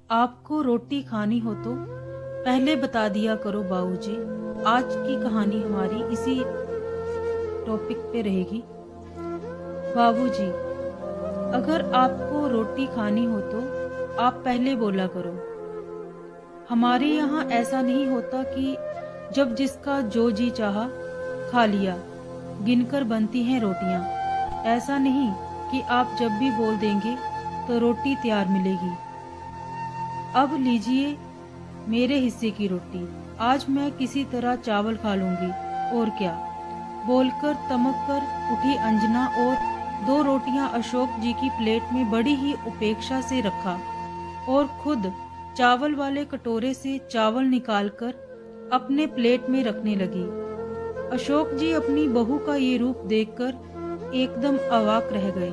आपको रोटी खानी हो तो पहले बता दिया करो बाबूजी। आज की कहानी हमारी इसी टॉपिक पे रहेगी। बाबूजी, अगर आपको रोटी खानी हो तो आप पहले बोला करो। हमारे यहाँ ऐसा नहीं होता कि जब जिसका जो जी चाहा खा लिया, गिनकर बनती हैं रोटियाँ। ऐसा नहीं कि आप जब भी बोल देंगे तो रोटी तैयार मिलेगी। अब लीजिए मेरे हिस्से की रोटी, आज मैं किसी तरह चावल खा लूंगी और क्या। बोलकर तमक कर उठी अंजना और 2 रोटियां अशोक जी की प्लेट में बड़ी ही उपेक्षा से रखा और खुद चावल वाले कटोरे से चावल निकालकर अपने प्लेट में रखने लगी। अशोक जी अपनी बहू का ये रूप देखकर एकदम अवाक रह गए।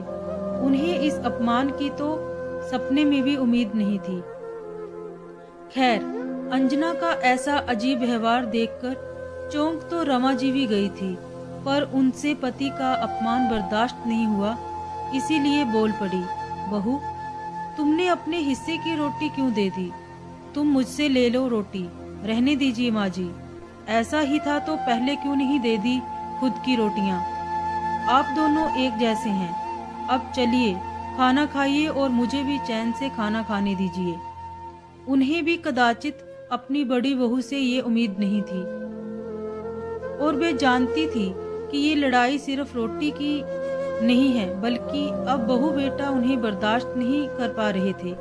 उन्हें इस अपमान की तो सपने में भी उम्मीद नहीं थी। खैर, अंजना का ऐसा अजीब व्यवहार देखकर चौंक तो रमा जी भी गई थी, पर उनसे पति का अपमान बर्दाश्त नहीं हुआ, इसीलिए बोल पड़ी, बहू, तुमने अपने हिस्से की रोटी क्यों दे दी? तुम मुझसे ले लो रोटी, रहने दीजिए माँ जी। ऐसा ही था तो पहले क्यों नहीं दे दी खुद की रोटियां? आप दोनों एक जैसे हैं। अब चलिए खाना खाइए और मुझे भी चैन से खाना खाने दीजिए। उन्हें भी कदाचित अपनी बड़ी बहू से ये उम्मीद नहीं थी और वे जानती थी कि ये लड़ाई सिर्फ रोटी की नहीं है, बल्कि अब बहू बेटा उन्हें बर्दाश्त नहीं कर पा रहे थे।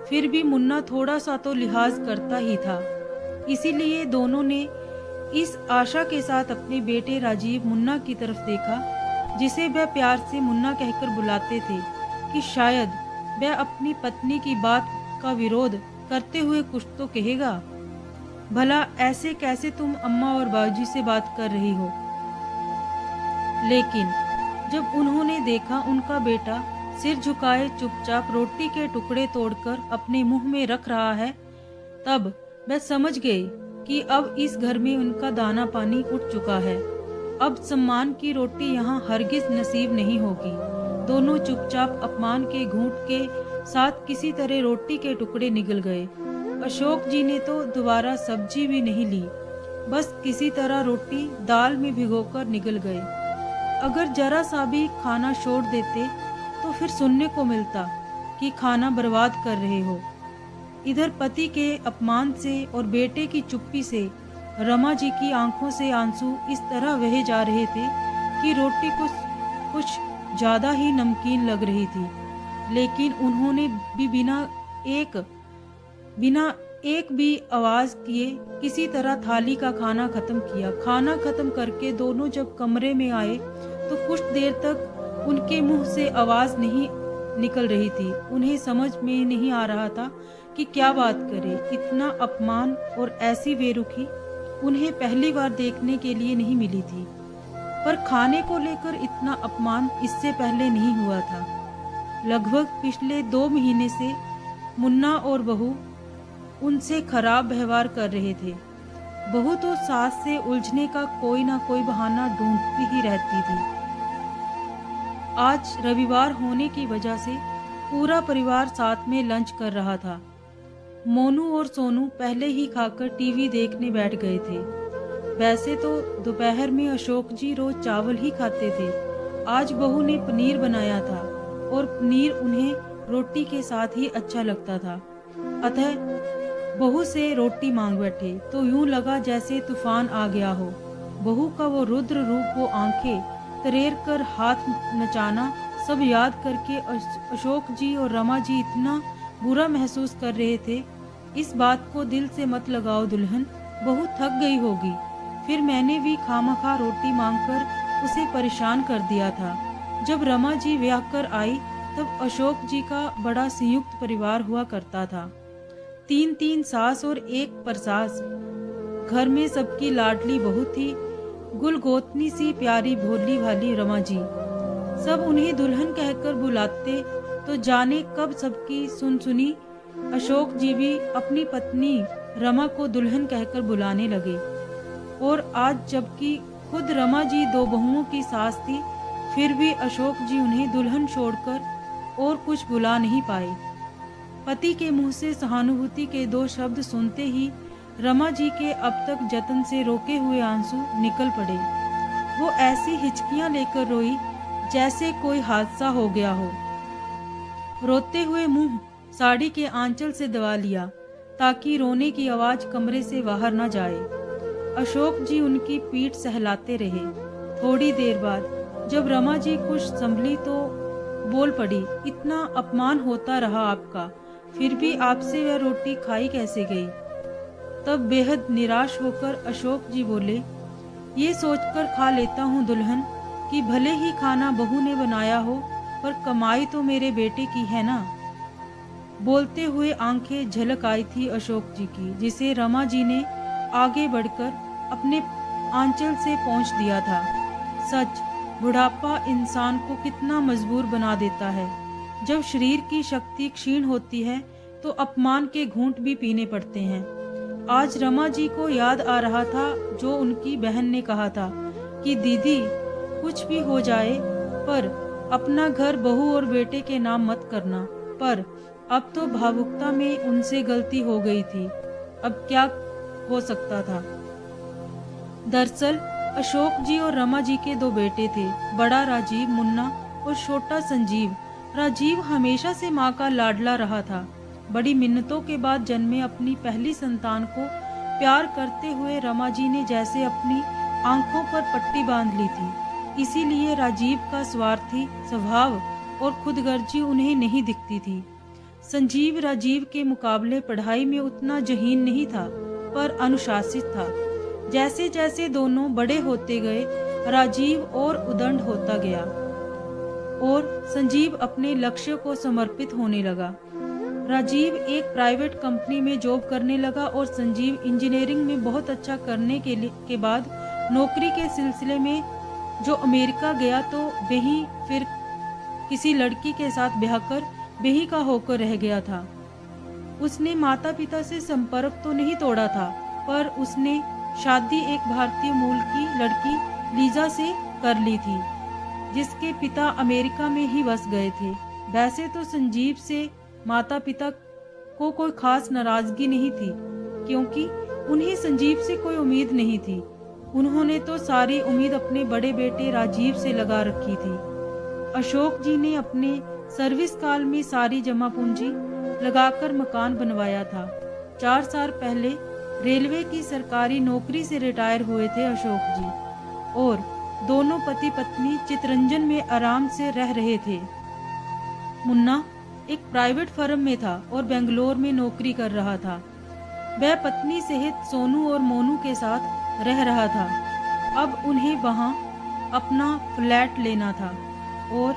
फिर भी मुन्ना थोड़ा सा तो लिहाज करता ही था, इसीलिए दोनों ने इस आशा के साथ अपने बेटे राजीव मुन्ना की तरफ देखा, जिसे वह प्यार से मुन्ना कहकर बुलाते थे, कि शायद वह अपनी पत्नी की बात का विरोध करते हुए कुछ तो कहेगा। भला ऐसे कैसे तुम अम्मा और बाबूजी से बात कर रही हो? लेकिन जब उन्होंने देखा उनका बेटा सिर झुकाए चुपचाप रोटी के टुकड़े तोड़कर अपने मुंह में रख रहा है, तब वह समझ गए कि अब इस घर में उनका दाना पानी उठ चुका है। अब सम्मान की रोटी यहाँ हरगिज नसीब नहीं होगी। दोनों चुपचाप अपमान के घूंट के साथ किसी तरह रोटी के टुकड़े निगल गए। अशोक जी ने तो दोबारा सब्जी भी नहीं ली, बस किसी तरह रोटी दाल में भिगोकर निगल गए। अगर जरा सा भी खाना छोड़ देते तो फिर सुनने को मिलता कि खाना बर्बाद कर रहे हो। इधर पति के अपमान से और बेटे की चुप्पी से रमा जी की आंखों से आंसू इस तरह बहे जा रहे थे कि रोटी कुछ ज्यादा ही नमकीन लग रही थी। लेकिन उन्होंने भी बिना एक भी आवाज किए किसी तरह थाली का खाना खत्म किया। खाना खत्म करके दोनों जब कमरे में आए तो कुछ देर तक उनके मुंह से आवाज नहीं निकल रही थी। उन्हें समझ में नहीं आ रहा था कि क्या बात करें। इतना अपमान और ऐसी बेरुखी उन्हें पहली बार देखने के लिए नहीं मिली थी, पर खाने को लेकर इतना अपमान इससे पहले नहीं हुआ था। लगभग पिछले 2 महीने से मुन्ना और बहू उनसे खराब व्यवहार कर रहे थे। बहू तो सास से उलझने का कोई ना कोई बहाना ढूंढती ही रहती थी। आज रविवार होने की वजह से पूरा परिवार साथ में लंच कर रहा था। मोनू और सोनू पहले ही खाकर टीवी देखने बैठ गए थे। वैसे तो दोपहर में अशोक जी रोज चावल ही खाते थे। आज बहू ने पनीर बनाया था और पनीर उन्हें रोटी के साथ ही अच्छा लगता था, अतः बहू से रोटी मांग बैठे तो यूं लगा जैसे तूफान आ गया हो। बहू का वो रुद्र रूप, वो आंखें तरेर कर हाथ नचाना, सब याद करके अशोक जी और रमा जी इतना बुरा महसूस कर रहे थे। इस बात को दिल से मत लगाओ दुल्हन, बहू थक गई होगी। फिर मैंने भी खामखा रोटी मांगकर उसे परेशान कर दिया था। जब रमा जी ब्याह कर आई तब अशोक जी का बड़ा संयुक्त परिवार हुआ करता था। 3 सास और 1 परसास। घर में सबकी लाडली बहू थी, गुलगोतनी सी प्यारी भोली भाली रमा जी। सब उन्हें दुल्हन कहकर बुलाते तो जाने कब सबकी सुनी अशोक जी भी अपनी पत्नी रमा को दुल्हन कहकर बुलाने लगे। और आज जबकि खुद रमा जी 2 बहुओं की सास थी, फिर भी अशोक जी उन्हें दुल्हन छोड़कर और कुछ बुला नहीं पाए। पति के मुंह से सहानुभूति के 2 शब्द सुनते ही रमा जी के अब तक जतन से रोके हुए आंसू निकल पड़े। वो ऐसी हिचकियां लेकर रोई जैसे कोई हादसा हो गया हो। रोते हुए मुंह साड़ी के आंचल से दबा लिया ताकि रोने की आवाज कमरे से बाहर न जाए। अशोक जी उनकी पीठ सहलाते रहे। थोड़ी देर बाद जब रमा जी कुछ संभली तो बोल पड़ी, इतना अपमान होता रहा आपका, फिर भी आपसे वह रोटी खाई कैसे गई? तब बेहद निराश होकर अशोक जी बोले, ये सोचकर खा लेता हूँ दुल्हन कि भले ही खाना बहू ने बनाया हो पर कमाई तो मेरे बेटे की है ना। बोलते हुए आंखें झलक आई थी अशोक जी की, जिसे रमा जी ने आगे बढ़कर अपने आंचल से पहुंच दिया था। सच, बुढ़ापा इंसान को कितना मजबूर बना देता है। जब शरीर की शक्ति क्षीण होती है तो अपमान के घूंट भी पीने पड़ते हैं। आज रमा जी को याद आ रहा था जो उनकी बहन ने कहा था कि दीदी कुछ भी हो जाए पर अपना घर बहू और बेटे के नाम मत करना। पर अब तो भावुकता में उनसे गलती हो गई थी। अब क्या हो सकता था? दरअसल अशोक जी और रमा जी के 2 बेटे थे, बड़ा राजीव मुन्ना और छोटा संजीव। राजीव हमेशा से माँ का लाडला रहा था। बड़ी मिन्नतों के बाद जन्मे अपनी पहली संतान को प्यार करते हुए रमा जी ने जैसे अपनी आंखों पर पट्टी बांध ली थी। इसीलिए राजीव का स्वार्थी स्वभाव और खुदगर्जी उन्हें नहीं दिखती थी। संजीव राजीव के मुकाबले पढ़ाई में उतना जहीन नहीं था पर अनुशासित था। जैसे जैसे दोनों बड़े होते गए राजीव और उदंड होता गया और संजीव अपने लक्ष्य को समर्पित होने लगा। राजीव एक प्राइवेट कंपनी में जॉब करने लगा और संजीव इंजीनियरिंग में बहुत अच्छा करने के बाद नौकरी के सिलसिले में जो अमेरिका गया तो वहीं फिर किसी लड़की के साथ ब्याह कर वहीं का होकर रह गया था। उसने माता पिता से संपर्क तो नहीं तोड़ा था पर उसने शादी एक भारतीय मूल की लड़की लीजा से कर ली थी जिसके पिता अमेरिका में ही बस गए थे। वैसे तो संजीव से माता पिता को कोई खास नाराजगी नहीं थी क्योंकि उन्हें संजीव से कोई उम्मीद नहीं थी। उन्होंने तो सारी उम्मीद अपने बड़े बेटे राजीव से लगा रखी थी। अशोक जी ने अपने सर्विस काल में सारी जमा पूंजी लगाकर मकान बनवाया था। 4 साल पहले रेलवे की सरकारी नौकरी से रिटायर हुए थे अशोक जी और दोनों पति पत्नी चितरंजन में आराम से रह रहे थे। मुन्ना एक प्राइवेट फर्म में था और बेंगलोर में नौकरी कर रहा था। वह पत्नी सहित सोनू और मोनू के साथ रह रहा था। अब उन्हें वहां अपना फ्लैट लेना था और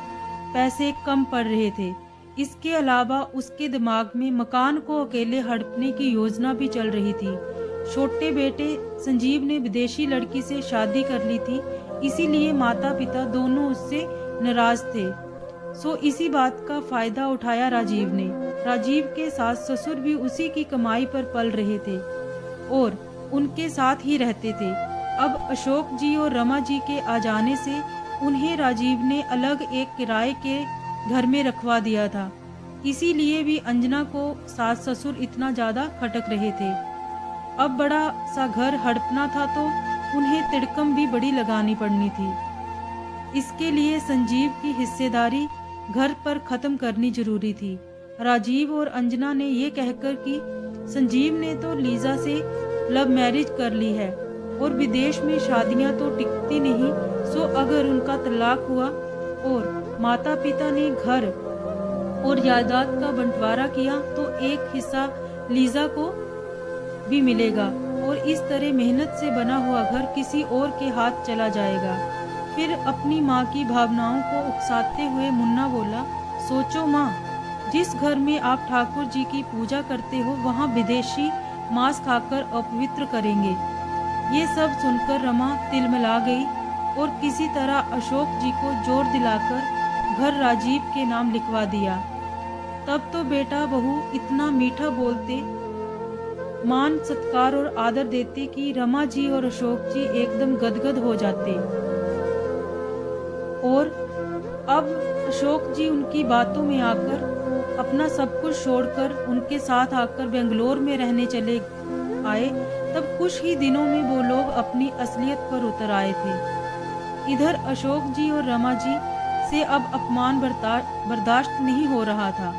पैसे कम पड़ रहे थे। इसके अलावा उसके दिमाग में मकान को अकेले हड़पने की योजना भी चल रही थी। छोटे बेटे संजीव ने विदेशी लड़की से शादी कर ली थी, इसीलिए माता पिता दोनों उससे नाराज थे। सो इसी बात का फायदा उठाया राजीव ने। राजीव के सास ससुर भी उसी की कमाई पर पल रहे थे और उनके साथ ही रहते थे। अब अशोक जी और रमा जी के आ जाने से उन्हें राजीव ने अलग एक किराए के घर में रखवा दिया था। इसीलिए भी अंजना को सास ससुर इतना ज्यादा खटक रहे थे। अब बड़ा सा घर हड़पना था तो उन्हें तिड़कम भी बड़ी लगानी पड़नी थी। इसके लिए संजीव की हिस्सेदारी घर पर खत्म करनी जरूरी थी। राजीव और अंजना ने ये कहकर कि संजीव ने तो लीजा से लव मैरिज कर ली है और विदेश में शादियां तो टिकती नहीं, सो अगर उनका तलाक हुआ और माता पिता ने घर और जायदाद का बंटवारा किया तो एक हिस्सा लीजा को भी मिलेगा और इस तरह मेहनत से बना हुआ घर किसी और के हाथ चला जाएगा। फिर अपनी माँ की भावनाओं को उकसाते हुए मुन्ना बोला, सोचो माँ, जिस घर में आप ठाकुर जी की पूजा करते हो वहाँ विदेशी मांस खाकर अपवित्र करेंगे। ये सब सुनकर रमा तिलमिला गई और किसी तरह अशोक जी को जोर दिलाकर घर राजीव के नाम लिखवा दिया। तब तो बेटा बहू इतना मीठा बोलते, मान सत्कार और आदर देते कि रमा जी और अशोक जी एकदम गदगद हो जाते। और अब अशोक जी उनकी बातों में आकर अपना सब कुछ छोड़कर उनके साथ आकर बेंगलोर में रहने चले आए, तब कुछ ही दिनों में वो लोग अपनी असलियत पर उतर आए थे। इधर अशोक जी और रमा जी से अब अपमान बर्दाश्त नहीं हो रहा था,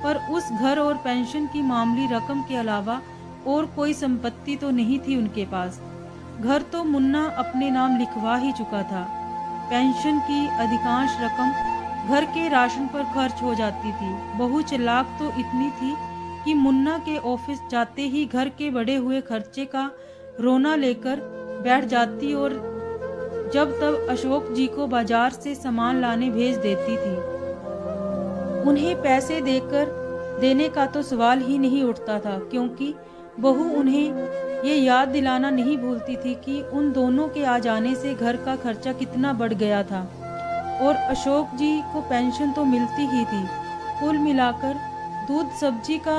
पर उस घर और पेंशन की मामूली रकम के अलावा और कोई संपत्ति तो नहीं थी उनके पास। घर तो मुन्ना अपने नाम लिखवा ही चुका था। पेंशन की अधिकांश रकम घर के राशन पर खर्च हो जाती थी। बहू चालाक तो इतनी थी कि मुन्ना के ऑफिस जाते ही घर के बढ़े हुए खर्चे का रोना लेकर बैठ जाती और जब तब अशोक जी को बाजार से सामान लाने भेज देती थी। उन्हें पैसे देने का तो सवाल ही नहीं उठता था, क्योंकि बहू उन्हें ये याद दिलाना नहीं भूलती थी कि उन दोनों के आ जाने से घर का खर्चा कितना बढ़ गया था। और अशोक जी को पेंशन तो मिलती ही थी। कुल मिलाकर दूध सब्जी का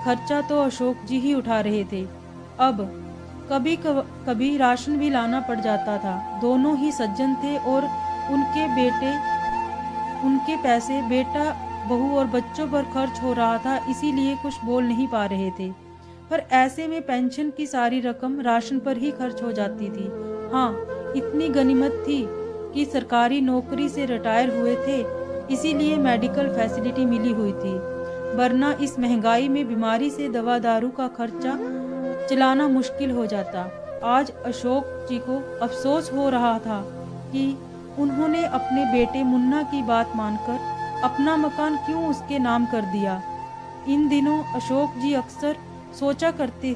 खर्चा तो अशोक जी ही उठा रहे थे। अब कभी राशन भी लाना पड़ जाता था। दोनों ही सज्जन थे और उनके पैसे बेटा बहू और बच्चों पर खर्च हो रहा था, इसीलिए कुछ बोल नहीं पा रहे थे। पर ऐसे में पेंशन की सारी रकम राशन पर ही खर्च हो जाती थी। हाँ, इतनी गनीमत थी कि सरकारी नौकरी से रिटायर हुए थे, इसीलिए मेडिकल फैसिलिटी मिली हुई थी, वरना इस महंगाई में बीमारी से दवा दारू का खर्चा चलाना मुश्किल हो जाता। आज अशोक जी को अफसोस हो रहा था कि उन्होंने अपने बेटे मुन्ना की बात मानकर अपना मकान क्यों उसके नाम कर दिया। इन दिनों अशोक जी अक्सर सोचा करते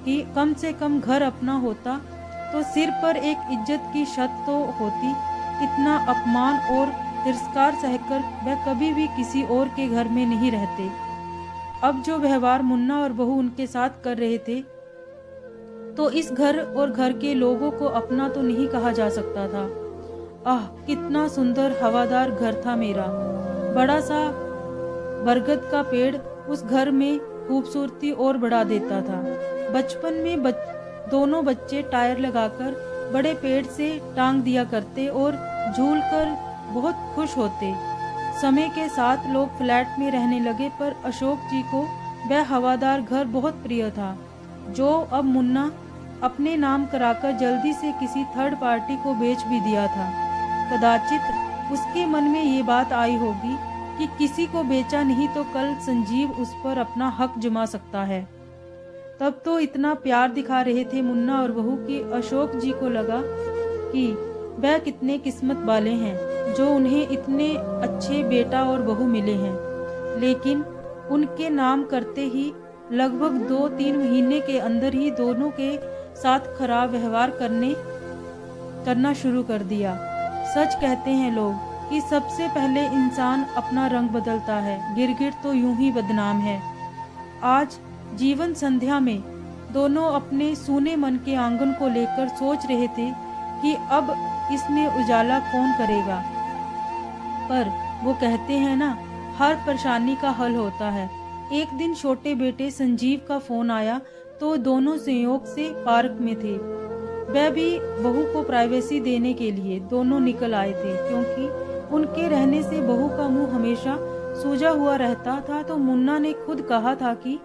कि कम से कम घर अपना होता तो सिर पर एक इज्जत की छत तो होती। इतना अपमान और तिरस्कार सहकर वह कभी भी किसी और के घर में नहीं रहते। अब जो व्यवहार मुन्ना और बहू उनके साथ कर रहे थे, तो इस घर और घर के लोगों को अपना तो नहीं कहा जा सकता था। आह, कितना सुंदर हवादार घर था मेरा। बड़ा सा बरगद का पेड़ उस घर में खूबसूरती और बढ़ा देता था। बचपन में दोनों बच्चे टायर लगाकर बड़े पेड़ से टांग दिया करते और झूलकर बहुत खुश होते। समय के साथ लोग फ्लैट में रहने लगे, पर अशोक जी को वह हवादार घर बहुत प्रिय था, जो अब मुन्ना अपने नाम कराकर जल्दी से किसी थर्ड पार्टी को बेच भी दिया था। कदाचित उसके मन में ये बात आई होगी कि किसी को बेचा नहीं तो कल संजीव उस पर अपना हक जमा सकता है। तब तो इतना प्यार दिखा रहे थे मुन्ना और बहू कि अशोक जी को लगा कि वह कितने किस्मत वाले हैं जो उन्हें इतने अच्छे बेटा और बहू मिले हैं। लेकिन उनके नाम करते ही लगभग 2-3 महीने के अंदर ही दोनों के साथ खराब व्यवहार करना शुरू कर दिया। सच कहते हैं लोग कि सबसे पहले इंसान अपना रंग बदलता है, गिरगिट तो यूं ही बदनाम है। आज जीवन संध्या में दोनों अपने सूने मन के आंगन को लेकर सोच रहे थे कि अब इसमें उजाला कौन करेगा। पर वो कहते हैं ना, हर परेशानी का हल होता है। एक दिन छोटे बेटे संजीव का फोन आया तो दोनों संयोग से पार्क में थे। वह भी बहू को प्राइवेसी देने के लिए दोनों निकल आए थे, क्योंकि उनके रहने से बहू का मुंह हमेशा सूजा हुआ रहता था। तो मुन्ना ने खुद कहा था कि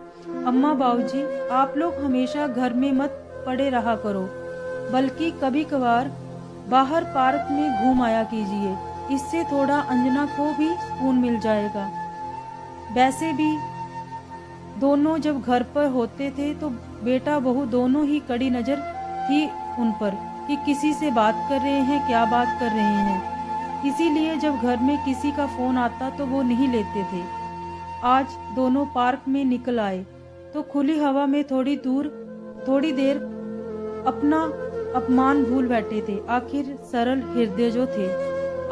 अम्मा बाबूजी, आप लोग हमेशा घर में मत पड़े रहा करो, बल्कि कभी कभार बाहर पार्क में घूम आया कीजिए। इससे थोड़ा अंजना को भी सुकून मिल जाएगा। वैसे भी दोनों जब घर पर होते थे तो बेटा बहू दोनों ही कड़ी नजर थी उन पर कि किसी से बात कर रहे हैं, क्या बात कर रहे हैं। इसीलिए जब घर में किसी का फोन आता तो वो नहीं लेते थे। आज दोनों पार्क में निकल आए तो खुली हवा में थोड़ी देर अपना अपमान भूल बैठे थे। आखिर सरल हृदय जो थे।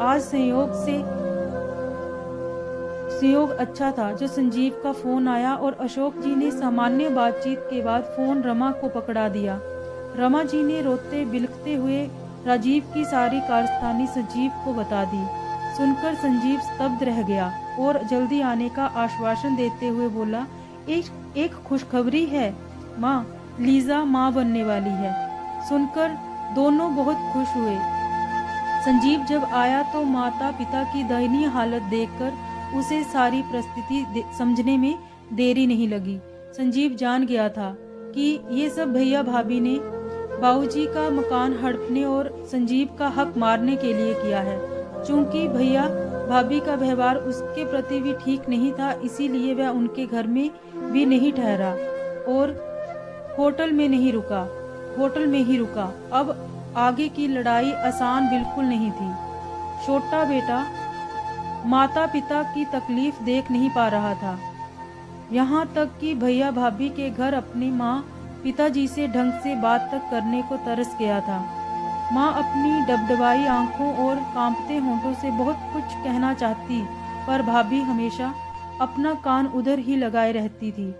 आज संयोग अच्छा था जो संजीव का फोन आया और अशोक जी ने सामान्य बातचीत के बाद फोन रमा को पकड़ा दिया। रमा जी ने रोते बिलखते हुए राजीव की सारी कारस्तानी संजीव को बता दी। सुनकर संजीव स्तब्ध रह गया और जल्दी आने का आश्वासन देते हुए बोला, एक खुशखबरी है माँ, लीजा माँ बनने वाली है। सुनकर दोनों बहुत खुश हुए। संजीव जब आया तो माता पिता की दयनीय हालत देखकर उसे सारी परिस्थिति समझने में देरी नहीं लगी। संजीव जान गया था कि ये सब भैया भाभी ने बाबूजी का मकान हड़पने और संजीव का हक मारने के लिए किया है। चूंकि भैया भाभी का व्यवहार उसके प्रति भी ठीक नहीं था, इसीलिए वह उनके घर में भी नहीं ठहरा और होटल में ही रुका। अब आगे की लड़ाई आसान बिल्कुल नहीं थी। छोटा बेटा माता पिता की तकलीफ देख नहीं पा रहा था, यहाँ तक कि भैया भाभी के घर अपनी माँ पिताजी से ढंग से बात तक करने को तरस गया था। माँ अपनी डबडबाई आंखों और कांपते होंठों से बहुत कुछ कहना चाहती, पर भाभी हमेशा अपना कान उधर ही लगाए रहती थी।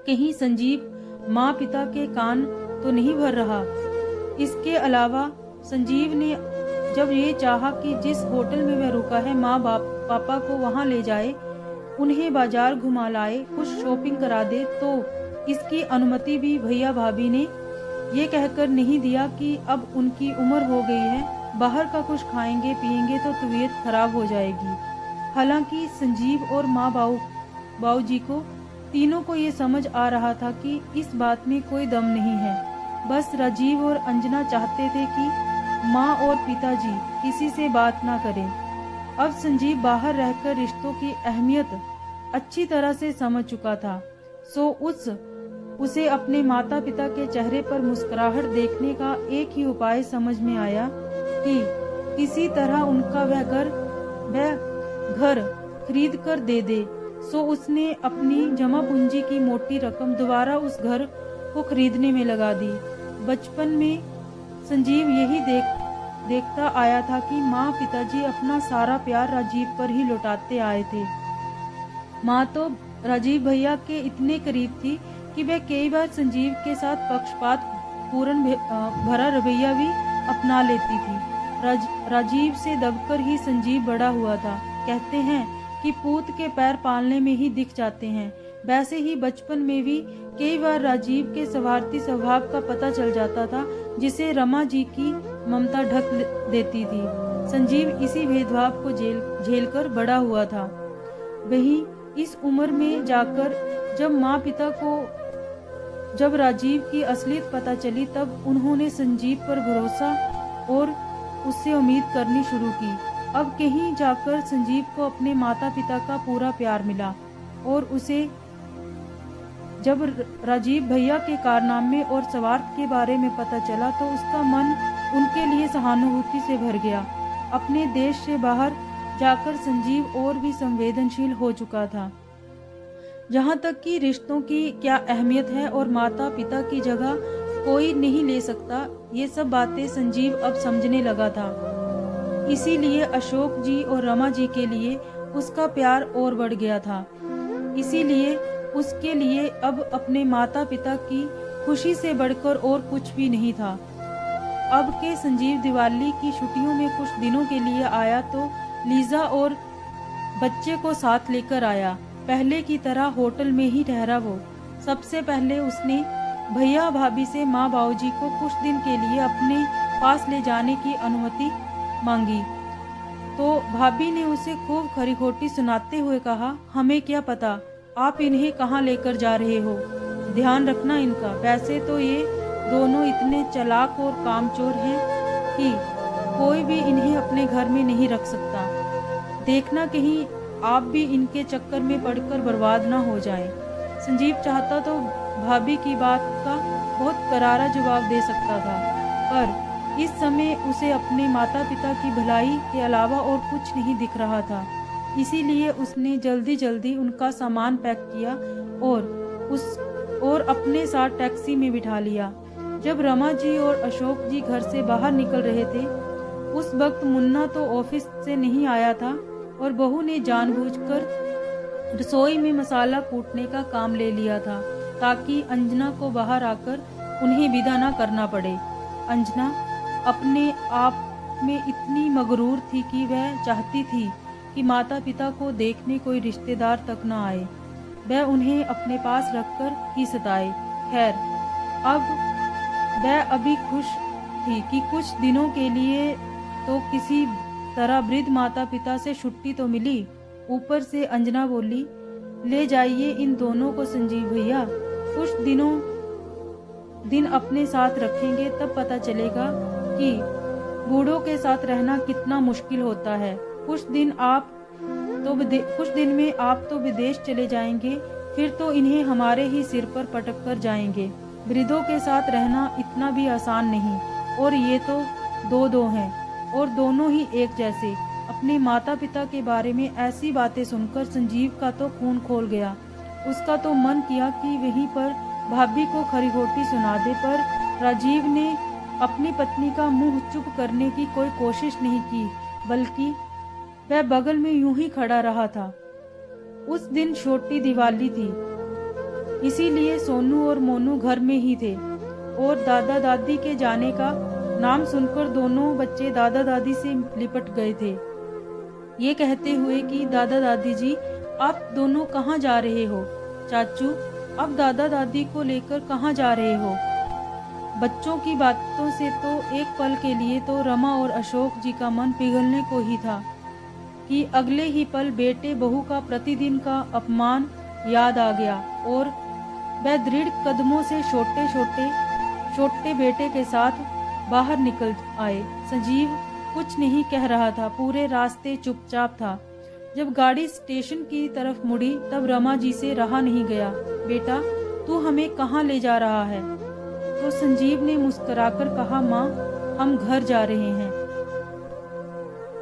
कहीं संजीव माँ पिता के कान तो नहीं भर रहा। इसके अलावा संजीव ने जब ये चाहा कि जिस होटल में वह रुका है माँ पापा को वहाँ ले जाए, उन्हें बाजार घुमा लाए, कुछ शॉपिंग करा दे, तो इसकी अनुमति भी भैया भाभी ने ये कहकर नहीं दिया कि अब उनकी उम्र हो गई है, बाहर का कुछ खाएंगे पिएंगे तो तबीयत खराब हो जाएगी। हालांकि संजीव और माँ बाबूजी को तीनों को ये समझ आ रहा था कि इस बात में कोई दम नहीं है। बस राजीव और अंजना चाहते थे कि माँ और पिताजी किसी से बात ना करें। अब संजीव बाहर रहकर रिश्तों की अहमियत अच्छी तरह से समझ चुका था, सो उसे अपने माता पिता के चेहरे पर मुस्कुराहट देखने का एक ही उपाय समझ में आया कि किसी तरह उनका वह घर खरीद कर दे दे। सो उसने अपनी जमा पूंजी की मोटी रकम दोबारा उस घर को खरीदने में लगा दी। बचपन में संजीव यही देखता आया था कि माँ पिताजी अपना सारा प्यार राजीव पर ही लौटाते आए थे। माँ तो राजीव भैया के इतने करीब थी कि वह कई बार संजीव के साथ पक्षपात पूर्ण भरा रवैया भी अपना लेती थी। राजीव से दबकर ही संजीव बड़ा हुआ था। कहते हैं कि पूत के पैर पालने में ही दिख जाते हैं, वैसे ही बचपन में भी कई बार राजीव के स्वार्थी स्वभाव का पता चल जाता था, जिसे रमा जी की ममता ढक देती थी। संजीव इसी भेदभाव को झेलकर बड़ा हुआ था। वहीं इस उम्र में जाकर जब राजीव की असलियत पता चली, तब उन्होंने संजीव पर भरोसा और उससे उम्मीद करनी शुरू की। अब कहीं जाकर संजीव को अपने माता पिता का पूरा प्यार मिला और उसे जब राजीव भैया के कारनामे और स्वार्थ के बारे में पता चला तो उसका मन उनके लिए सहानुभूति से भर गया। अपने देश से बाहर जाकर संजीव और भी संवेदनशील हो चुका था। जहाँ तक कि रिश्तों की क्या अहमियत है और माता पिता की जगह कोई नहीं ले सकता, ये सब बातें संजीव अब समझने लगा था। इसीलिए अशोक जी और रमा जी के लिए उसका प्यार और बढ़ गया था। इसीलिए उसके लिए अब अपने माता पिता की खुशी से बढ़कर और कुछ भी नहीं था। अब के संजीव दिवाली की छुट्टियों में कुछ दिनों के लिए आया तो लीजा और बच्चे को साथ लेकर आया। पहले की तरह होटल में ही ठहरा वो। सबसे पहले उसने भैया भाभी से माँ बाबूजी को कुछ दिन के लिए अपने पास ले जाने की अनुमति मांगी, तो भाभी ने उसे खूब खरी खोटी सुनाते हुए कहा, हमें क्या पता आप इन्हें कहाँ लेकर जा रहे हो, ध्यान रखना इनका। वैसे तो ये दोनों इतने चालाक और कामचोर हैं कि कोई भी इन्हें अपने घर में नहीं रख सकता। देखना कहीं आप भी इनके चक्कर में पड़कर बर्बाद ना हो जाएं। संजीव चाहता तो भाभी की बात का बहुत करारा जवाब दे सकता था, पर इस समय उसे अपने माता पिता की भलाई के अलावा और कुछ नहीं दिख रहा था। इसीलिए उसने जल्दी जल्दी उनका सामान पैक किया और अपने साथ टैक्सी में बिठा लिया। जब रमा जी और अशोक जी घर से बाहर निकल रहे थे, उस वक्त मुन्ना तो ऑफिस से नहीं आया था और बहू ने जानबूझकर रसोई में मसाला कूटने का काम ले लिया था ताकि अंजना को बाहर आकर उन्हें विदा न करना पड़े। अंजना अपने आप में इतनी मगरूर थी कि वह चाहती थी कि माता पिता को देखने कोई रिश्तेदार तक न आए, वह उन्हें अपने पास रखकर ही सताए। खैर, अब वह अभी खुश थी कि कुछ दिनों के लिए तो किसी तरह वृद्ध माता पिता से छुट्टी तो मिली। ऊपर से अंजना बोली, ले जाइए इन दोनों को संजीव भैया, कुछ दिन अपने साथ रखेंगे तब पता चलेगा कि बूढ़ों के साथ रहना कितना मुश्किल होता है। कुछ दिन में आप तो विदेश चले जाएंगे, फिर तो इन्हें हमारे ही सिर पर पटक कर जाएंगे। वृद्धों के साथ रहना इतना भी आसान नहीं, और ये तो दो हैं और दोनों ही एक जैसे। अपने माता पिता के बारे में ऐसी बातें सुनकर संजीव का तो खून खोल गया। उसका तो मन किया कि वहीं पर भाभी को खरी-खोटी सुना दे, पर राजीव ने अपनी पत्नी का मुंह चुप करने की कोई कोशिश नहीं की, बल्कि वह बगल में यूं ही खड़ा रहा था। उस दिन छोटी दिवाली थी, इसीलिए सोनू और मोनू घर में ही थे, और दादा दादी के जाने का नाम सुनकर दोनों बच्चे दादा दादी से लिपट गए थे, ये कहते हुए कि दादा दादी जी, आप दोनों कहाँ जा रहे हो? चाचू, अब दादा दादी को लेकर कहाँ जा रहे हो? बच्चों की बातों से तो एक पल के लिए तो रमा और अशोक जी का मन पिघलने को ही था कि अगले ही पल बेटे बहू का प्रतिदिन का अपमान याद आ गया, और वह दृढ़ कदमों से छोटे बेटे के साथ बाहर निकल आए। संजीव कुछ नहीं कह रहा था, पूरे रास्ते चुपचाप था। जब गाड़ी स्टेशन की तरफ मुड़ी तब रमा जी से रहा नहीं गया। बेटा, तू हमें कहाँ ले जा रहा है? तो संजीव ने मुस्कुराकर कहा, माँ, हम घर जा रहे हैं।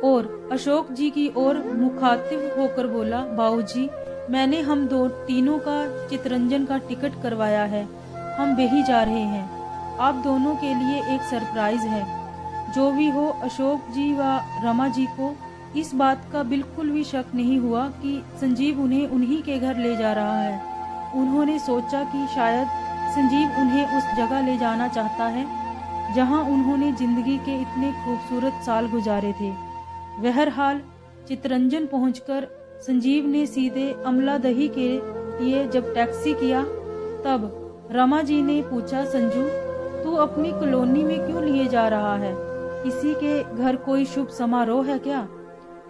और अशोक जी की ओर मुखातिब होकर बोला, बाबूजी, मैंने हम तीनों का चितरंजन का टिकट करवाया है, हम वहीं जा रहे हैं। आप दोनों के लिए एक सरप्राइज है। जो भी हो, अशोक जी व रमा जी को इस बात का बिल्कुल भी शक नहीं हुआ कि संजीव उन्हें उन्हीं के घर ले जा रहा है। उन्होंने सोचा कि शायद संजीव उन्हें उस जगह ले जाना चाहता है जहां उन्होंने जिंदगी के इतने खूबसूरत साल गुजारे थे। बहरहाल चितरंजन पहुंचकर संजीव ने सीधे अमलादही के लिए जब टैक्सी किया, तब रमा जी ने पूछा, संजू, तू अपनी कॉलोनी में क्यों लिए जा रहा है? किसी के घर कोई शुभ समारोह है क्या?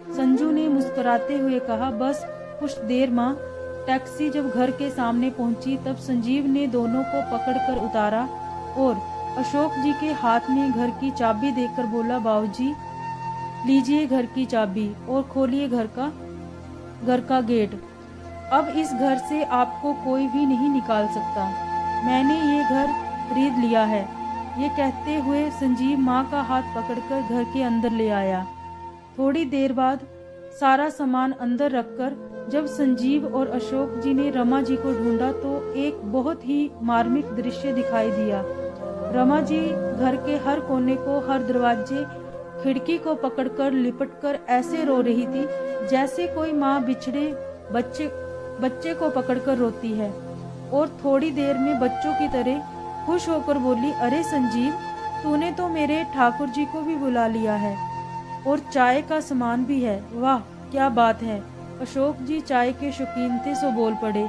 संजू ने मुस्कुराते हुए कहा, बस कुछ देर माँ। टैक्सी जब घर के सामने पहुंची तब संजीव ने दोनों को पकड़कर उतारा और अशोक जी के हाथ में घर की चाबी देकर बोला, बाबूजी, लीजिए घर की चाबी और खोलिए घर का गेट। अब इस घर से आपको कोई भी नहीं निकाल सकता। मैंने ये घर खरीद लिया है। ये कहते हुए संजीव माँ का हाथ पकड़कर घर के अंदर ले आया। थोड़ी देर बाद सारा सामान अंदर रखकर जब संजीव और अशोक जी ने रमा जी को ढूंढा तो एक बहुत ही मार्मिक दृश्य दिखाई दिया। रमा जी घर के हर कोने को, हर दरवाजे, खिड़की को पकड़कर लिपटकर ऐसे रो रही थी जैसे कोई माँ बिछड़े बच्चे को पकड़कर रोती है, और थोड़ी देर में बच्चों की तरह खुश होकर बोली, अरे संजीव, तूने तो मेरे ठाकुर जी को भी बुला लिया है और चाय का सामान भी है। वाह, क्या बात है। अशोक जी चाय के शौकीन थे, सो बोल पड़े।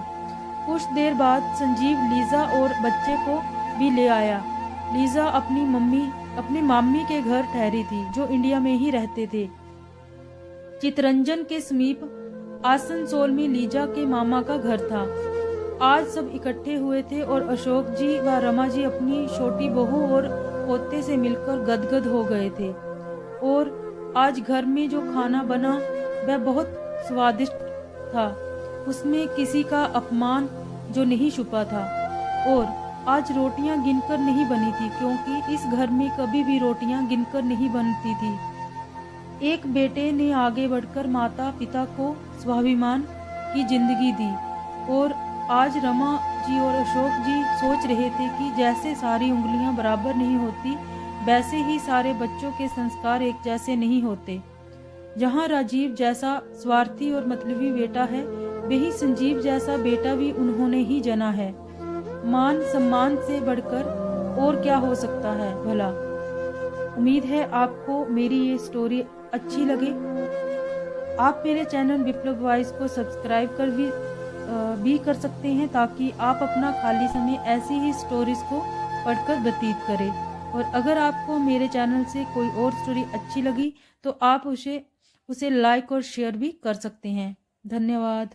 कुछ देर बाद संजीव लीजा और बच्चे को भी ले आया। लीजा अपनी मामी के घर ठहरी थी, जो इंडिया में ही रहते थे। चितरंजन के समीप आसनसोल में लीजा के मामा का घर था। आज सब इकट्ठे हुए थे और अशोक जी व रमा जी अपनी छोटी बहू और पोते से मिलकर गदगद हो गए थे। और आज घर में जो खाना बना वह बहुत स्वादिष्ट था, उसमें किसी का अपमान जो नहीं छुपा था। और आज रोटियां गिनकर नहीं बनी थी, क्योंकि इस घर में कभी भी रोटियां गिनकर नहीं बनती थी। एक बेटे ने आगे बढ़कर माता पिता को स्वाभिमान की जिंदगी दी, और आज रमा जी और अशोक जी सोच रहे थे कि जैसे सारी उंगलियां बराबर नहीं होती, वैसे ही सारे बच्चों के संस्कार एक जैसे नहीं होते। जहां राजीव जैसा स्वार्थी और मतलबी बेटा है, वही संजीव जैसा बेटा भी उन्होंने ही जना है। मान सम्मान से बढ़कर और क्या हो सकता है भला। उम्मीद है आपको मेरी ये स्टोरी अच्छी लगे। आप मेरे चैनल विप्लव वॉइस को सब्सक्राइब कर भी कर सकते हैं, ताकि आप अपना खाली समय ऐसी ही स्टोरीज को पढ़कर व्यतीत करें। और अगर आपको मेरे चैनल से कोई और स्टोरी अच्छी लगी तो आप उसे लाइक और शेयर भी कर सकते हैं। धन्यवाद।